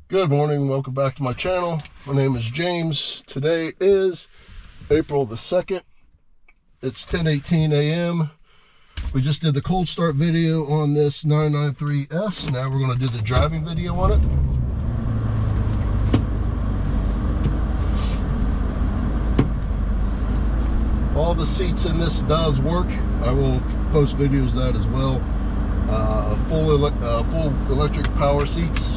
Good morning, welcome back to my channel. My name is James. Today is April the 2nd. It's 10:18 a.m. We just did the cold start video on this 993S. Now we're going to do the driving video on it. All the seats in this does work. I will post videos of that as well. Full electric power seats.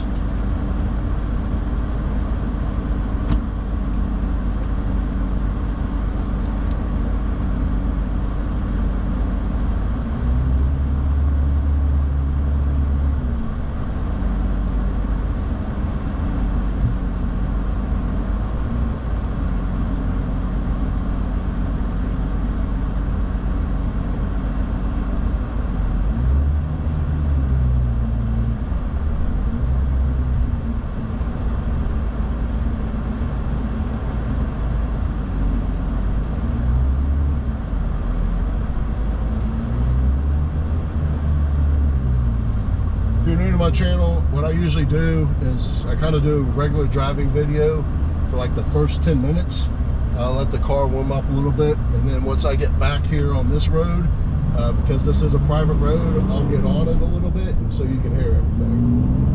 If you're new to my channel, what I usually do is I kind of do a regular driving video for like the first 10 minutes. I'll let the car warm up a little bit, and then once I get back here on this road, because this is a private road, I'll get on it a little bit and so you can hear everything.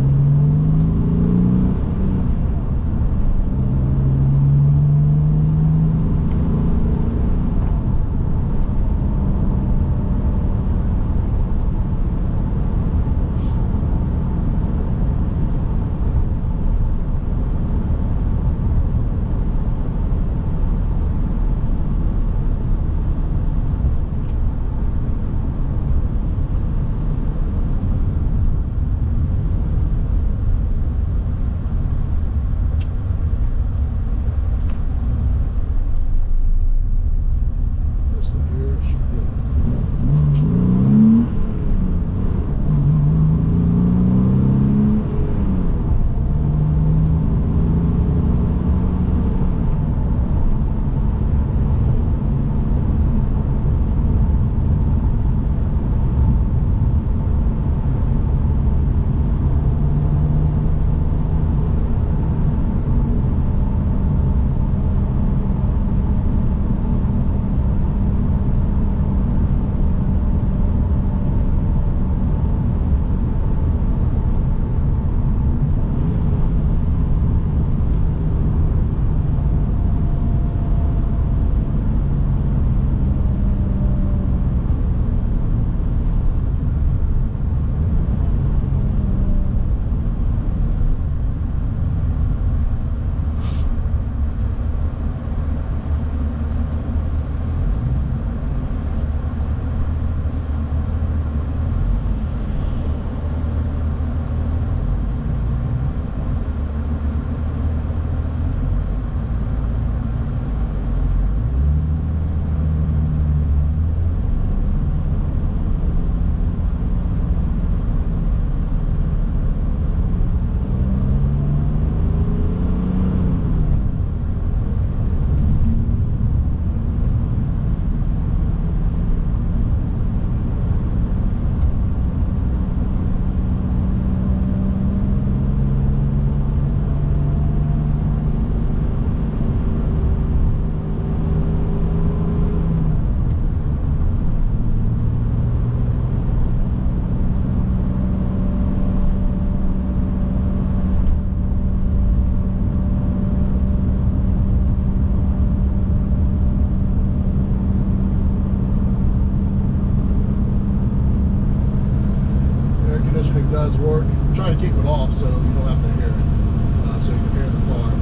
Does work. I'm trying to keep it off so you don't have to hear it, so you can hear the car.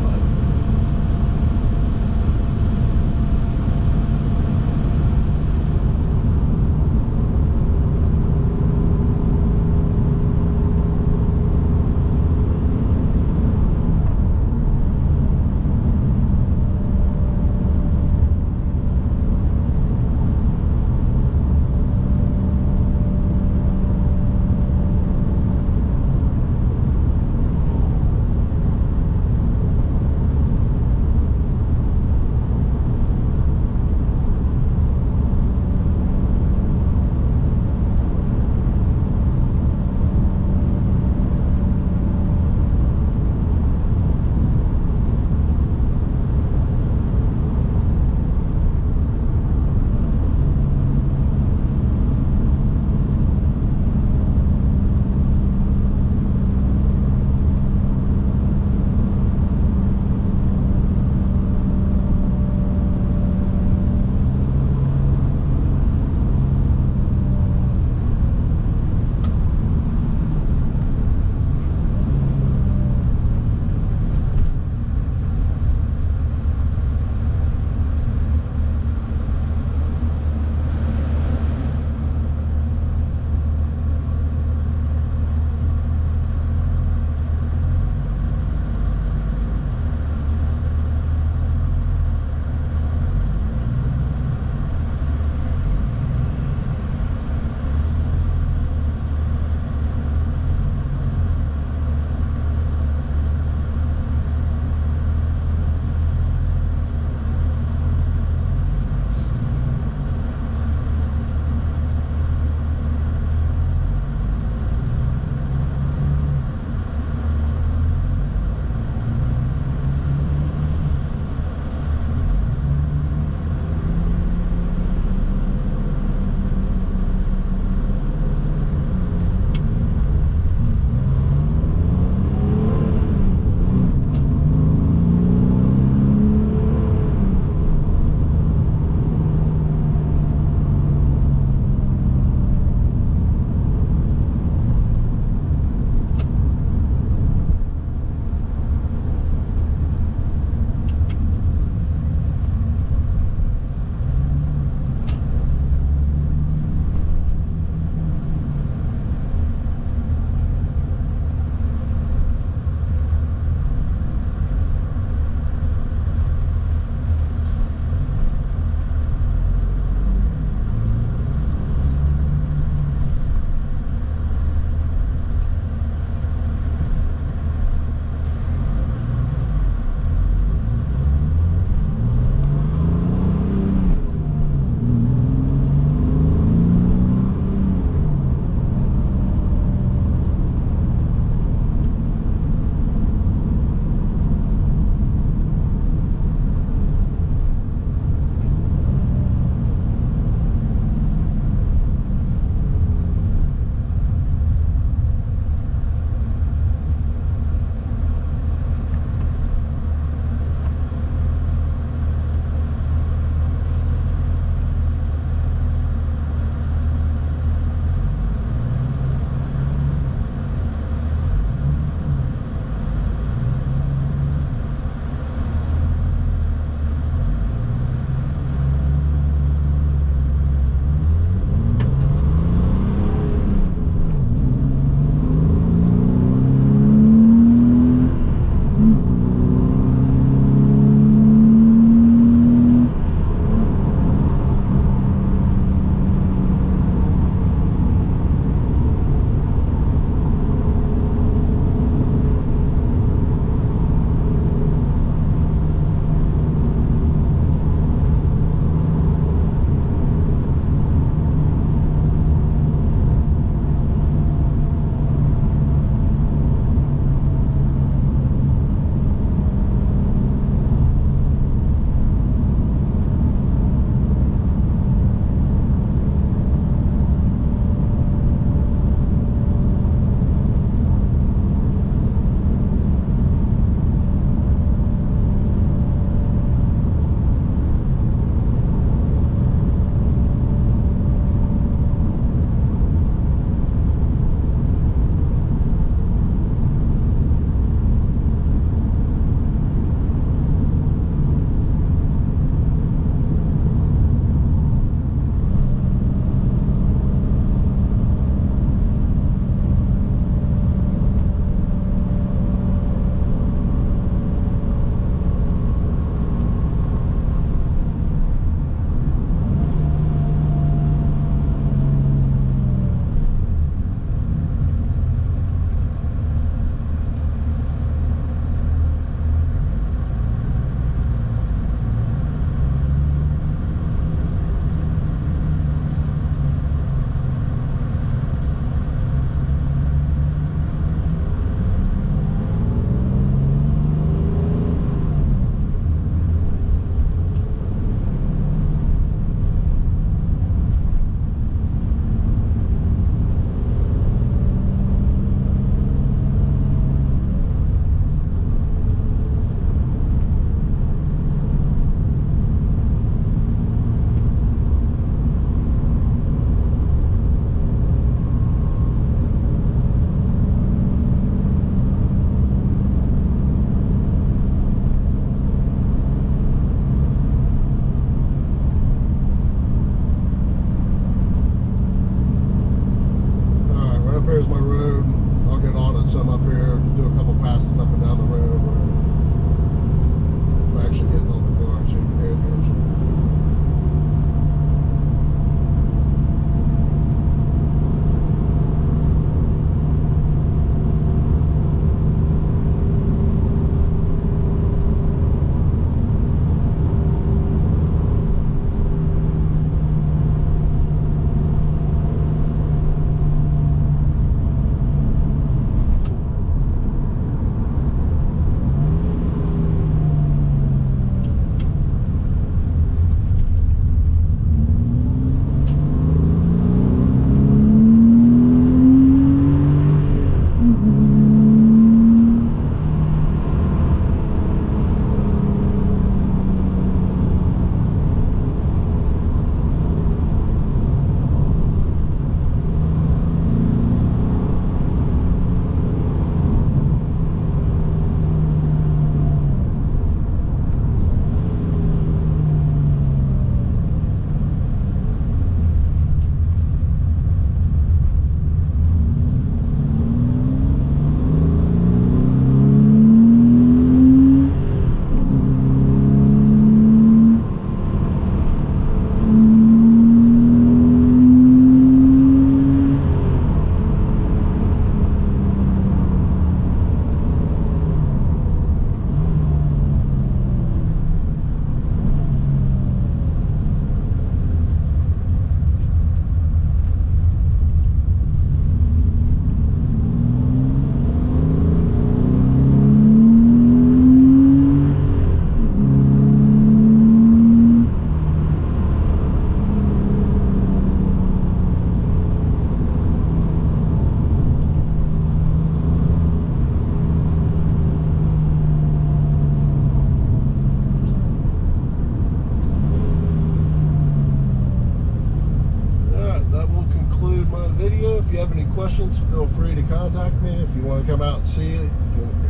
questions, feel free to contact me. If you want to come out and see it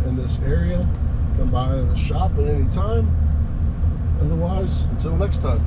in this area, come by the shop at any time. Otherwise, until next time.